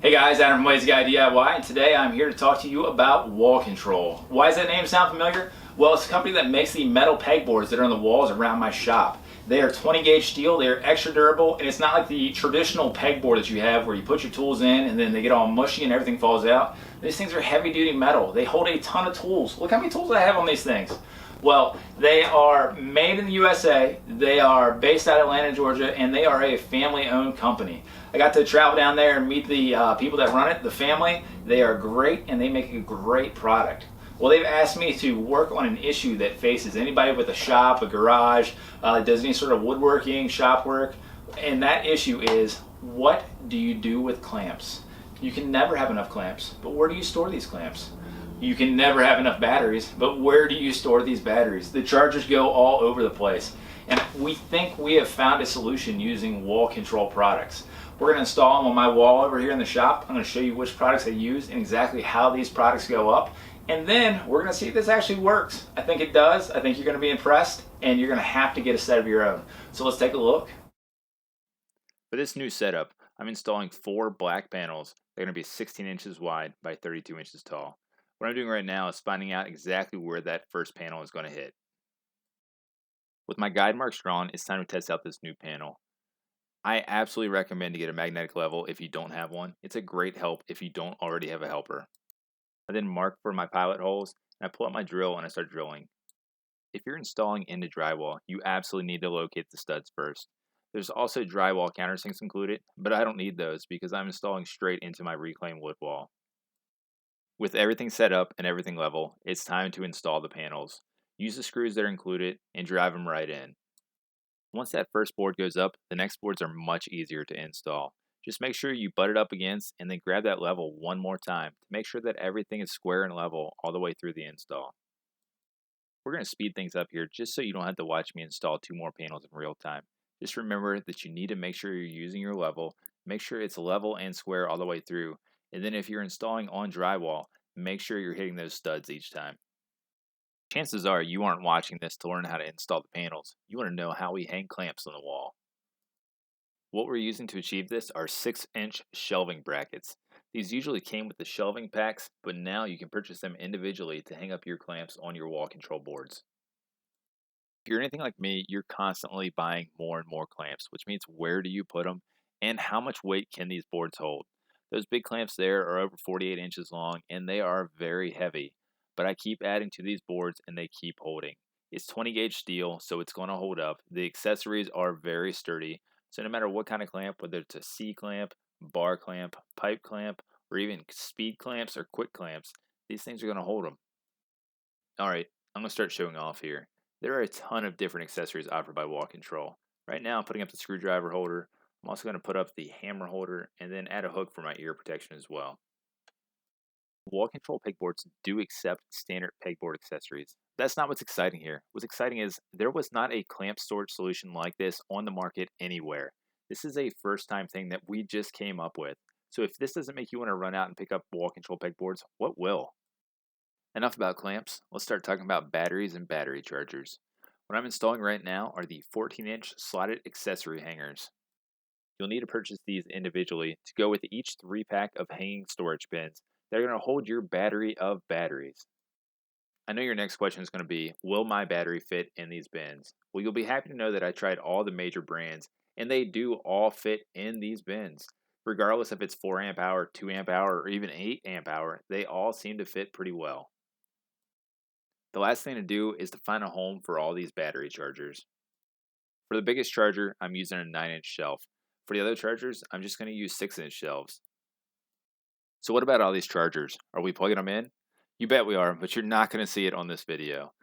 Hey guys, Adam from Lazy Guy DIY, and today I'm here to talk to you about wall control. Why does that name sound familiar? Well, it's a company that makes the metal pegboards that are on the walls around my shop. They are 20 gauge steel, they are extra durable, and it's not like the traditional pegboard that you have where you put your tools in and then they get all mushy and everything falls out. These things are heavy duty metal. They hold a ton of tools. Look how many tools I have on these things. Well, they are made in the USA, they are based out of Atlanta, Georgia, and they are a family-owned company. I got to travel down there and meet the people that run it, the family. They are great and they make a great product. Well, they've asked me to work on an issue that faces anybody with a shop, a garage, does any sort of woodworking, shop work, and that issue is, what do you do with clamps? You can never have enough clamps, but where do you store these clamps? You can never have enough batteries, but where do you store these batteries? The chargers go all over the place. And we think we have found a solution using wall control products. We're going to install them on my wall over here in the shop. I'm going to show you which products I use and exactly how these products go up. And then we're going to see if this actually works. I think it does. I think you're going to be impressed, and you're going to have to get a set of your own. So let's take a look. For this new setup, I'm installing 4 black panels. They're going to be 16 inches wide by 32 inches tall. What I'm doing right now is finding out exactly where that first panel is going to hit. With my guide marks drawn, it's time to test out this new panel. I absolutely recommend to get a magnetic level if you don't have one. It's a great help if you don't already have a helper. I then mark for my pilot holes, and I pull out my drill and I start drilling. If you're installing into drywall, you absolutely need to locate the studs first. There's also drywall countersinks included, but I don't need those because I'm installing straight into my reclaimed wood wall. With everything set up and everything level, it's time to install the panels. Use the screws that are included and drive them right in. Once that first board goes up, the next boards are much easier to install. Just make sure you butt it up against and then grab that level one more time to make sure that everything is square and level all the way through the install. We're going to speed things up here just so you don't have to watch me install 2 more panels in real time. Just remember that you need to make sure you're using your level, make sure it's level and square all the way through, and then if you're installing on drywall, make sure you're hitting those studs each time. Chances are you aren't watching this to learn how to install the panels. You want to know how we hang clamps on the wall. What we're using to achieve this are 6-inch shelving brackets. These usually came with the shelving packs, but now you can purchase them individually to hang up your clamps on your wall control boards. If you're anything like me, you're constantly buying more and more clamps, which means where do you put them and how much weight can these boards hold? Those big clamps there are over 48 inches long and they are very heavy, but I keep adding to these boards and they keep holding. It's 20 gauge steel, so it's going to hold up. The accessories are very sturdy, so no matter what kind of clamp, whether it's a C clamp, bar clamp, pipe clamp, or even speed clamps or quick clamps, these things are going to hold them. Alright, I'm going to start showing off here. There are a ton of different accessories offered by Wall Control. Right now I'm putting up the screwdriver holder. I'm also going to put up the hammer holder and then add a hook for my ear protection as well. Wall Control pegboards do accept standard pegboard accessories. That's not what's exciting here. What's exciting is there was not a clamp storage solution like this on the market anywhere. This is a first time thing that we just came up with. So if this doesn't make you want to run out and pick up Wall Control pegboards, what will? Enough about clamps, let's start talking about batteries and battery chargers. What I'm installing right now are the 14-inch slotted accessory hangers. You'll need to purchase these individually to go with each 3-pack of hanging storage bins that are going to hold your battery of batteries. I know your next question is going to be, will my battery fit in these bins? Well, you'll be happy to know that I tried all the major brands and they do all fit in these bins. Regardless if it's 4 amp hour, 2 amp hour, or even 8 amp hour, they all seem to fit pretty well. The last thing to do is to find a home for all these battery chargers. For the biggest charger, I'm using a 9-inch shelf. For the other chargers, I'm just going to use 6-inch shelves. So what about all these chargers? Are we plugging them in? You bet we are, but you're not going to see it on this video.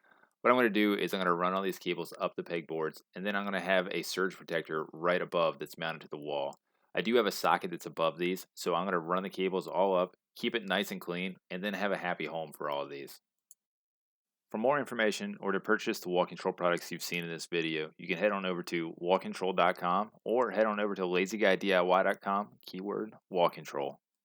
What I'm going to do is I'm going to run all these cables up the pegboards, and then I'm going to have a surge protector right above that's mounted to the wall. I do have a socket that's above these, so I'm going to run the cables all up, keep it nice and clean, and then have a happy home for all of these. For more information or to purchase the wall control products you've seen in this video, you can head on over to wallcontrol.com or head on over to lazyguydiy.com, keyword wall control.